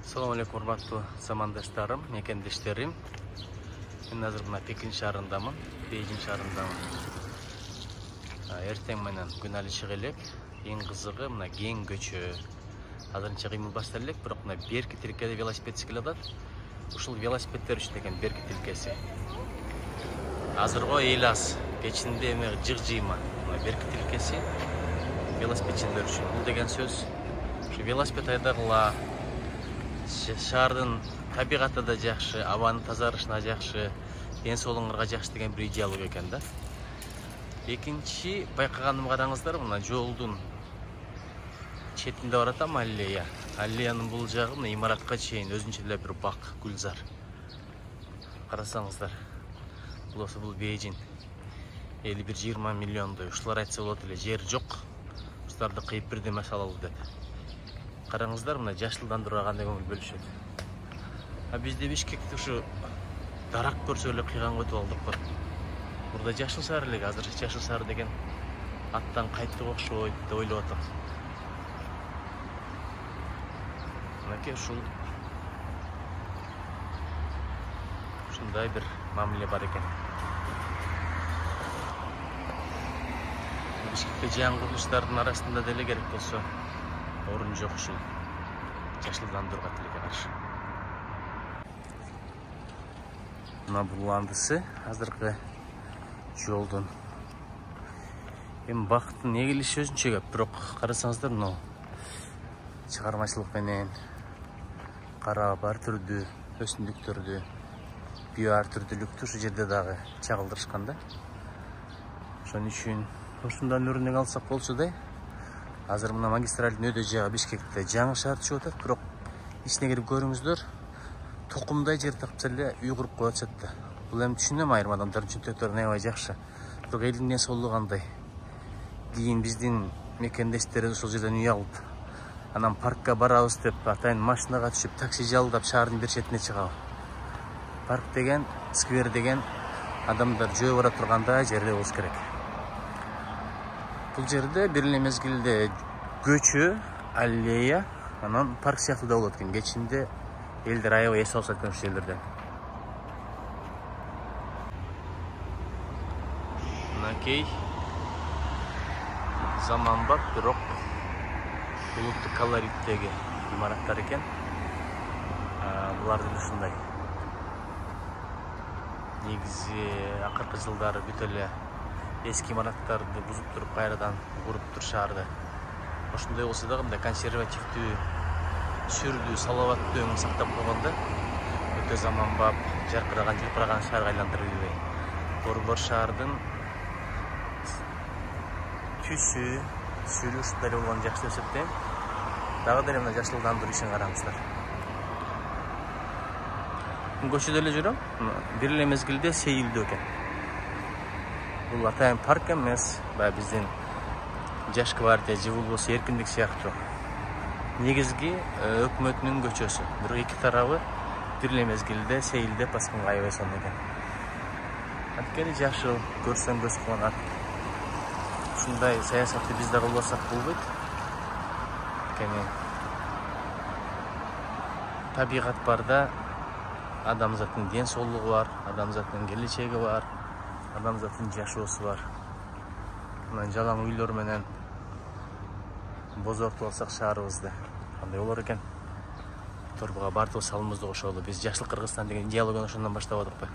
Assalamu alaikum, урматтуу замандаштарым, мекендештерим. Мен азыр мына Пекин шаарындамын, Бейжің шаарындамын. Эртең менен күн али чыга элек. Эң кызыгы мына кең көчө. Азырынча кыймыл башталып элек, бирок мына берки тилкеде велосипед келатат. Ушул велосипеддер үчүн экен берки тилкеси. Азырго эл аз. Кечинде эме жыйма. Мына берки тилкеси велосипедчилер үчүн. Бул деген сөз ушу велосипед айдагыла шаардын табигаты да жакшы, абанын тазарышына жакшы, ден соолугуңарга жакшы деген бир идеология экен да. Экинчи байкаганым караңыздар, мына жолдун четинде баратам аллея. Аллеянын бул жагы мына имаратка чейин өзүнчө эле бир бак, гүлзар. Карасаңыздар, бул Бейжің. Эли бир 20 миллиондой. Ушулар айтса болот эле, жер жок. Ушуларды кыйып бирдеме салалы деп. Караңыздар, мына жашылдандырууга кандай көңүл бөлүшөт. Бизде Бишкекте ушу дарак көрсө эле кыйганга өтүп алдык го. Мурда жашыл шаар элек, азыр жашыл шаар деген аттан кайттык окшойт деп ойлоп атам. Мынакей ушундай бир мамиле бар экен. Бишкекте жаңы курулуштардын арасында деле керек болсо орун жок ушул жашылдандырууга тилекке каршы. Мына бул андысы азыркы жолдун. Эми бактын эгилиши өзүнчө көп, бирок карасаңыздар, мына чыгармачылык менен карап ар түрдүү өсүмдүктөрдү, био ар түрдүүлүктү ушу жерде дагы чагылдырышкан да. Ошон үчүн ушундан өрнөк алсак болчу да. Азыр мына магистралдын өдө жагы Бишкекте жаңы шаар чыгып атат, бирок ичине кирип көрүңүздөр, токумдай жер тапса эле үй куруп коюп атышат да. Бул эми түшүнөм, айрым адамдардын чөнтөктөрүнө аябай жакшы. Бирок элдин ден соолугу кандай? Кийин биздин мекендештерибиз ушул жерден үй алып, анан паркка барабыз деп атайын машинага түшүп, такси жалдап шаардын бир четине чыгабы. Парк деген, сквер деген адамдар жөө бара тургандай жерде болуш керек. Бул жерде бир эле мезгилде көчө, аллея, анан парк сыяктуу да болот экен. Кечинде элдер аябай эс алышат экен ушул жерлерден. Мынакей заманбап, бирок улуттук колориттеги имараттар экен. Булар деле ушундай. Негизи акыркы жылдары бүт эле эски имараттарды бузуп туруп кайрадан куруптур шаарды. Ошондой болсо дагы мындай консервативдүү, сүрдүү, салаваттуу өңүн сактап койгондо өтө заманбап, жаркыраган, жылпыраган шаарга айландырып ийбей. Борбор шаардын түсү, сүрүү ушундай болгон жакшы деп эсептейм. Дагы деле мына жашылдандыруу ишин караңыздар. Көчөдө эле жүрөм, бир эле мезгилде сейилдүү экен. Бул атайын парк эмес, биздин Жаш гвардия же болбосо эркиндик сыяктуу негизги өкмөтүнүн көчөсү. Бирок эки тарабы бир эле мезгилде сейилдеп басканга аябай сонун экен. Анткени жашыл көрсөң көз кубанат. Ушундай саясатты биз да кылбасак болбойт. Анткени табигат барда адамзаттын ден соолугу бар, адамзаттын келечеги бар, адамзаттын жашоосу бар. Мына жалаң үйлөр менен бозортуп алсак шаарыбызды кандай болор экен? Торбуга бардыгы салымыбызды кошолу. Биз жашыл Кыргызстан деген идеологияны ошондон баштап атык.